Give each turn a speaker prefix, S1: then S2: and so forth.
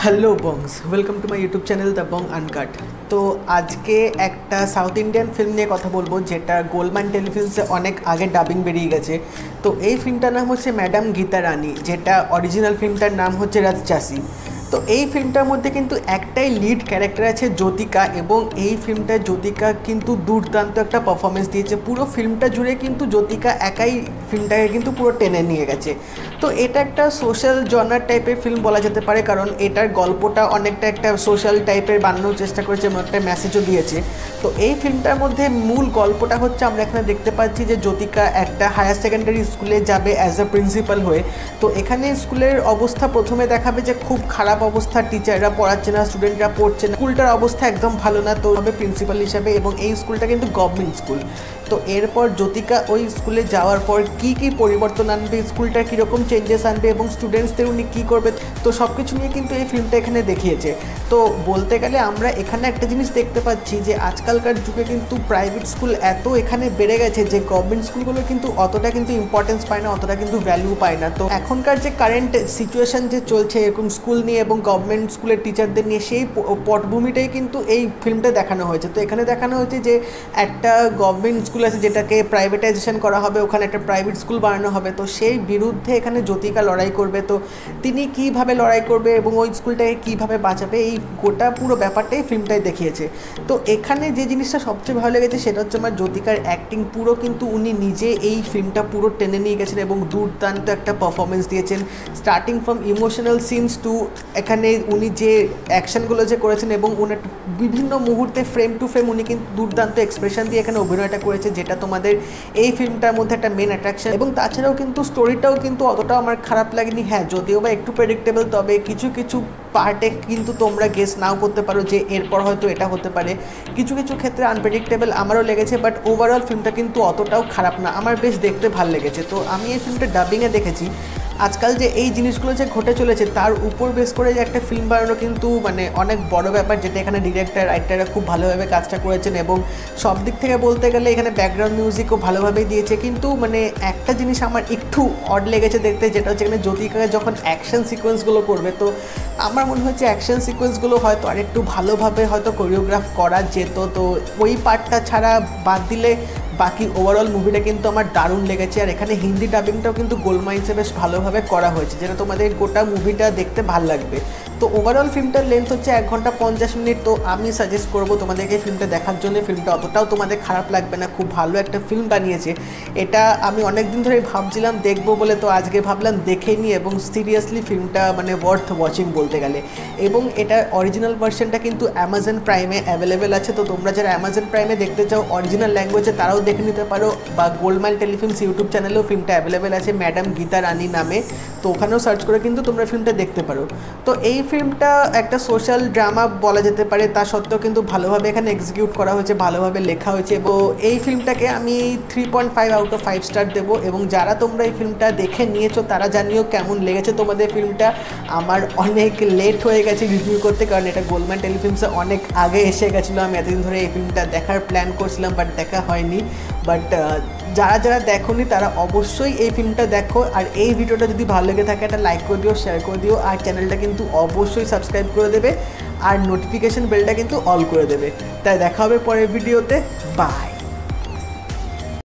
S1: Hello bongs, welcome to my YouTube channel the bong uncut. তো আজকে একটা south Indian film নিয়ে কথা বলবো, যেটা গোল্ডম্যান টেলিফিল্মসে অনেক আগে ডাবিং বেরিয়ে গেছে। তো এই ফিল্মটার নাম হচ্ছে ম্যাডাম গীতা রানী, যেটা অরিজিনাল ফিল্মটার নাম হচ্ছে রাজচাষী। তো এই ফিল্মটার মধ্যে কিন্তু একটাই লিড ক্যারেক্টার আছে, জ্যোতিকা, এবং এই ফিল্মটায় জ্যোতিকা কিন্তু দুর্দান্ত একটা পারফরমেন্স দিয়েছে। পুরো ফিল্মটা জুড়ে কিন্তু জ্যোতিকা একাই ফিল্মটাকে কিন্তু পুরো টেনে নিয়ে গেছে। তো এটা একটা সোশ্যাল জনার টাইপের ফিল্ম বলা যেতে পারে, কারণ এটার গল্পটা অনেকটা একটা সোশ্যাল টাইপের বানানোর চেষ্টা করেছে এবং একটা মেসেজও দিয়েছে। তো এই ফিল্মটার মধ্যে মূল গল্পটা হচ্ছে, আমরা এখানে দেখতে পাচ্ছি যে জ্যোতিকা একটা হায়ার সেকেন্ডারি স্কুলে যাবে অ্যাজ আ প্রিন্সিপাল হয়ে। তো এখানে স্কুলের অবস্থা প্রথমে দেখাবে যে খুব খারাপ অবস্থা, টিচাররা পড়াচ্ছে না, স্টুডেন্টরা পড়ছে না, স্কুলটার অবস্থা একদম ভালো না। তো হবে প্রিন্সিপাল হিসাবে, এবং এই স্কুলটা কিন্তু গভর্নমেন্ট স্কুল। তো এরপর জ্যোতিকা ওই স্কুলে যাওয়ার পর কী কী পরিবর্তন আনবে, স্কুলটা কীরকম চেঞ্জেস আনবে এবং স্টুডেন্টসদের উনি কী করবে, তো সব কিছু নিয়ে কিন্তু এই ফিল্মটা এখানে দেখিয়েছে। তো বলতে গেলে আমরা এখানে একটা জিনিস দেখতে পাচ্ছি যে আজকালকার যুগে কিন্তু প্রাইভেট স্কুল এত এখানে বেড়ে গেছে যে গভর্নমেন্ট স্কুলগুলো কিন্তু অতটা কিন্তু ইম্পর্টেন্স পায় না, অতটা কিন্তু ভ্যালু পায় না। তো এখনকার যে কারেন্ট সিচুয়েশান যে চলছে এরকম স্কুল নিয়ে এবং গভর্নমেন্ট স্কুলের টিচারদের নিয়ে, সেই পটভূমিটাই কিন্তু এই ফিল্মটা দেখানো হয়েছে। তো এখানে দেখানো হয়েছে যে একটা গভর্নমেন্ট স্কুল আছে যেটাকে প্রাইভেটাইজেশন করা হবে, ওখানে একটা প্রাইভেট স্কুল বানানো হবে। তো সেই বিরুদ্ধে এখানে জ্যোতিকা লড়াই করবে। তো তিনি কীভাবে লড়াই করবে এবং ওই স্কুলটাকে কীভাবে বাঁচাবে, এই গোটা পুরো ব্যাপারটাই ফিল্মটাই দেখিয়েছে। তো এখানে যে জিনিসটা সবচেয়ে ভালো লেগেছে সেটা হচ্ছে আমার জ্যোতিকার অ্যাক্টিং। পুরো কিন্তু উনি নিজে এই ফিল্মটা পুরো টেনে নিয়ে গেছেন এবং দুর্দান্ত একটা পারফরমেন্স দিয়েছেন, starting from emotional scenes to এখানে উনি যে অ্যাকশনগুলো যে করেছেন এবং উনি বিভিন্ন মুহূর্তে ফ্রেম টু ফ্রেম উনি কিন্তু দুর্দান্ত এক্সপ্রেশন দিয়ে এখানে অভিনয়টা করেছে, যেটা তোমাদের এই ফিল্মটার মধ্যে একটা মেন অ্যাট্রাকশন। এবং তাছাড়াও কিন্তু স্টোরিটাও কিন্তু অতটাও আমার খারাপ লাগেনি। হ্যাঁ, যদিও বা একটু প্রেডিক্টেবল, তবে কিছু কিছু পার্টে কিন্তু তোমরা গেস নাও করতে পারো যে এরপর হয়তো এটা হতে পারে। কিছু কিছু ক্ষেত্রে আনপ্রেডিক্টেবল আমারও লেগেছে, বাট ওভারঅল ফিল্মটা কিন্তু অতটাও খারাপ না, আমার বেশ দেখতে ভালো লেগেছে। তো আমি এই ফিল্মটা ডাবিংয়ে দেখেছি। আজকাল যে এই জিনিসগুলো যে ঘটে চলেছে তার উপর বেস করে যে একটা ফিল্ম বানানো কিন্তু মানে অনেক বড় ব্যাপার, যেটা এখানে ডিরেক্টর রাইটাররা খুব ভালোভাবে কাজটা করেছেন। এবং সব দিক থেকে বলতে গেলে এখানে ব্যাকগ্রাউন্ড মিউজিকও ভালোভাবেই দিয়েছে। কিন্তু মানে একটা জিনিস আমার একটু অড লেগেছে দেখতে, যেটা হচ্ছে এখানে জ্যোতিকাকে যখন অ্যাকশন সিকোয়েন্সগুলো করবে, তো আমার মনে হচ্ছে অ্যাকশন সিকোয়েন্সগুলো হয়তো আরেকটু ভালোভাবে হয়তো কোরিওগ্রাফ করা যেত। তো ওই পার্টটা ছাড়া বাদ দিলে বাকি ওভারঅল মুভিটা কিন্তু আমার দারুণ লেগেছে। আর এখানে হিন্দি ডাবিংটাও কিন্তু গোলমাইন্সে বেশ ভালোভাবে করা হয়েছে, যেটা তোমাদের গোটা মুভিটা দেখতে ভালো লাগবে। তো ওভারঅল ফিল্মটার লেন্থ হচ্ছে 1 ঘন্টা 50 মিনিট। তো আমি সাজেস্ট করবো তোমাদেরকে ফিল্মটা দেখার জন্য। ফিল্মটা অতটাও তোমাদের খারাপ লাগবে না, খুব ভালো একটা ফিল্ম বানিয়েছে। এটা আমি অনেক দিন ধরে ভাবছিলাম দেখবো বলে, তো আজকে ভাবলাম দেখে নিই, এবং সিরিয়াসলি ফিল্মটা মানে ওয়ার্থ ওয়াচিং বলতে গেলে। এবং এটা অরিজিনাল ভার্সনটা কিন্তু অ্যামাজন প্রাইমে অ্যাভেলেবেল আছে। তো তোমরা যারা অ্যামাজন প্রাইমে দেখতে চাও অরিজিনাল ল্যাঙ্গুয়েজে, তারাও দেখে নিতে পারো, বা গোল্ডম্যান টেলিফিল্মস ইউটিউব চ্যানেলেও ফিল্মটা অ্যাভেলেবেল আছে ম্যাডাম গীতা রানী নামে। তো ওখানেও সার্চ করে কিন্তু তোমরা ফিল্মটা দেখতে পারো। তো এই ফিল্মটা একটা সোশ্যাল ড্রামা বলা যেতে পারে, তা সত্ত্বেও কিন্তু ভালোভাবে এখানে এক্সিকিউট করা হয়েছে, ভালোভাবে লেখা হয়েছে। এবং এই ফিল্মটাকে আমি 3.5 আউট অফ 5 স্টার দেবো। এবং যারা তোমরা এই ফিল্মটা দেখে নিয়েছো তারা জানিও কেমন লেগেছে তোমাদের ফিল্মটা। আমার অনেক লেট হয়ে গেছে রিভিউ করতে, কারণ এটা গোল্ডম্যান টেলিফিল্মসে অনেক আগে এসে গেছিলো। আমি এতদিন ধরে এই ফিল্মটা দেখার প্ল্যান করছিলাম, বাট দেখা হয়নি। বাট যারা যারা দেখোনি তারা অবশ্যই এই ফিল্মটা দেখো। আর এই ভিডিওটা যদি ভালো লেগে থাকে একটা লাইক করে দিও, শেয়ার করে দিও, আর চ্যানেলটা কিন্তু অবশ্যই সাবস্ক্রাইব করে দেবে, আর নোটিফিকেশন বেলটা কিন্তু অল করে দেবে। তাই দেখা হবে পরের ভিডিওতে। বাই।